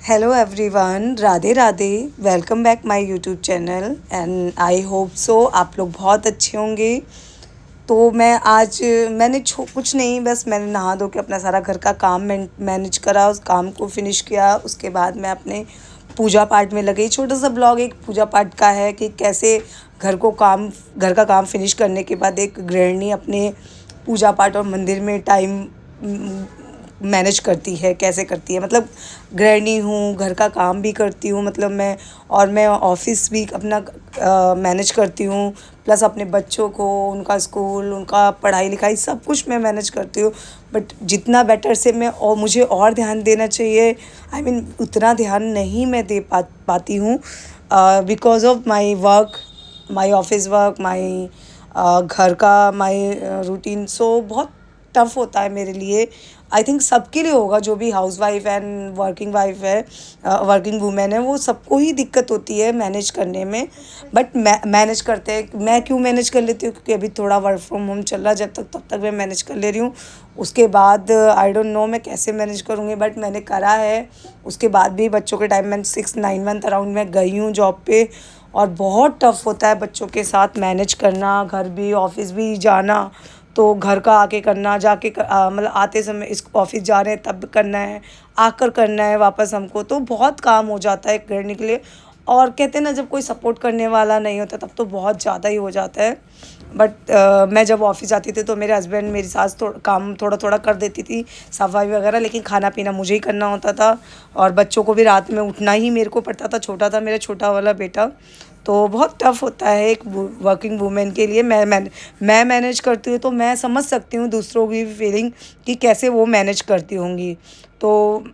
Hello everyone, Radhe Radhe. Welcome back my YouTube channel and I hope so आप लोग बहुत अच्छे होंगे। तो मैं आज मैंने कुछ नहीं, बस मैंने नहा धो के अपना सारा घर का काम मैनेज करा, उस काम को फिनिश किया। उसके बाद मैं अपने पूजा पाठ में लगी। छोटा सा ब्लॉग एक पूजा पाठ का है कि कैसे घर का काम फिनिश करने के बाद एक गृहिणी अपने पूजा पाठ और मंदिर में टाइम मैनेज करती है, कैसे करती है। मतलब गृहिणी हूँ, घर का काम भी करती हूँ, मतलब मैं ऑफिस भी अपना मैनेज करती हूँ, प्लस अपने बच्चों को उनका स्कूल, उनका पढ़ाई लिखाई सब कुछ मैं मैनेज करती हूँ। बट जितना बेटर से मैं और मुझे और ध्यान देना चाहिए, आई मीन उतना ध्यान नहीं मैं दे पाती हूँ because of my work, my office work, my घर का माई रूटीन। सो बहुत टफ़ होता है मेरे लिए। आई थिंक सबके लिए होगा, जो भी house wife and working wife है, वर्किंग वूमेन है, वो सबको ही दिक्कत होती है मैनेज करने में। बट मैनेज करते हैं। मैं क्यों मैनेज कर लेती हूँ? क्योंकि अभी थोड़ा वर्क फ्रॉम होम चल रहा है, जब तक तब तक मैं मैनेज कर ले रही हूँ। उसके बाद आई डोंट नो मैं कैसे मैनेज करूँगी, बट मैंने करा है। उसके बाद भी बच्चों के टाइम मैं 6-9 मंथ अराउंड मैं गई हूँ जॉब पे, और बहुत टफ़ होता है बच्चों के साथ मैनेज करना, घर भी ऑफिस भी जाना। तो घर का आके करना, मतलब आते समय इस ऑफिस जा रहे हैं तब करना है, आकर करना है वापस हमको, तो बहुत काम हो जाता है करने के लिए। और कहते हैं ना, जब कोई सपोर्ट करने वाला नहीं होता तब तो बहुत ज़्यादा ही हो जाता है। बट मैं जब ऑफिस जाती थी तो मेरे हस्बैंड, मेरी सास काम थोड़ा थोड़ा कर देती थी, सफाई वगैरह, लेकिन खाना पीना मुझे ही करना होता था। और बच्चों को भी रात में उठना ही मेरे को पड़ता था। छोटा था मेरा छोटा वाला बेटा, तो बहुत टफ़ होता है एक वर्किंग वूमेन के लिए। मैं मैनेज करती हूँ तो मैं समझ सकती हूँ दूसरों की फीलिंग कि कैसे वो मैनेज करती होंगी। तो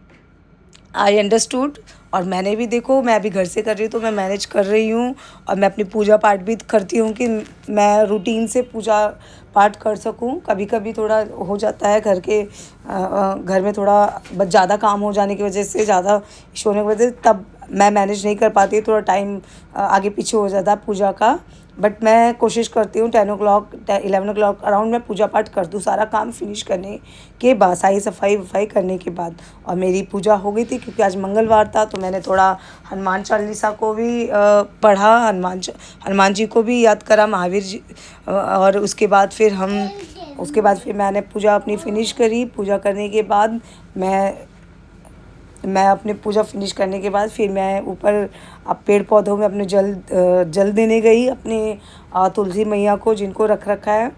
आई अंडरस्टूड। और मैंने भी, देखो मैं अभी घर से कर रही हूँ तो मैं मैनेज कर रही हूँ। और मैं अपनी पूजा पाठ भी करती हूँ कि मैं रूटीन से पूजा पाठ कर सकूँ। कभी कभी थोड़ा हो जाता है घर में थोड़ा ज़्यादा काम हो जाने की वजह से, ज़्यादा इशू होने की वजह से, तब मैं मैनेज नहीं कर पाती। थोड़ा टाइम आगे पीछे हो जाता है पूजा का। बट मैं कोशिश करती हूँ 10 o'clock 11 o'clock अराउंड मैं पूजा पाठ कर दूँ, सारा काम फिनिश करने के बाद, सारी सफाई वफाई करने के बाद। और मेरी पूजा हो गई थी क्योंकि आज मंगलवार था, तो मैंने थोड़ा हनुमान चालीसा को भी पढ़ा, हनुमान जी को भी याद करा, महावीर जी। और उसके बाद फिर मैंने पूजा अपनी फ़िनिश करी। पूजा करने के बाद मैं अपनी पूजा फिनिश करने के बाद फिर मैं ऊपर अब पेड़ पौधों में अपने जल देने गई, अपने तुलसी मैया को, जिनको रख रखा है।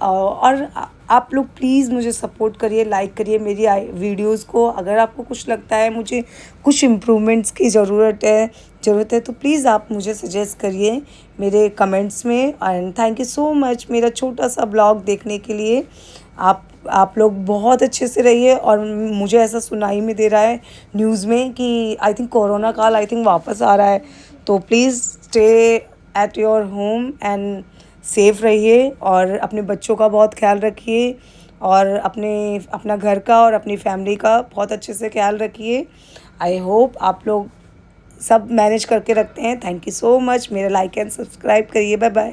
और आप लोग प्लीज़ मुझे सपोर्ट करिए, लाइक करिए मेरी वीडियोस को। अगर आपको कुछ लगता है मुझे कुछ इम्प्रूवमेंट्स की ज़रूरत है तो प्लीज़ आप मुझे सजेस्ट करिए मेरे कमेंट्स में। And thank you so much मेरा छोटा सा ब्लॉग देखने के लिए। आप लोग बहुत अच्छे से रहिए। और मुझे ऐसा सुनाई में दे रहा है न्यूज़ में कि आई थिंक कोरोना काल आई थिंक वापस आ रहा है। तो please stay at your home and safe रहिए, और अपने बच्चों का बहुत ख्याल रखिए, और अपना घर का और अपनी फैमिली का बहुत अच्छे से ख्याल रखिए। आई होप आप लोग सब मैनेज करके रखते हैं। Thank you so much. मेरा लाइक एंड सब्सक्राइब करिए। Bye bye.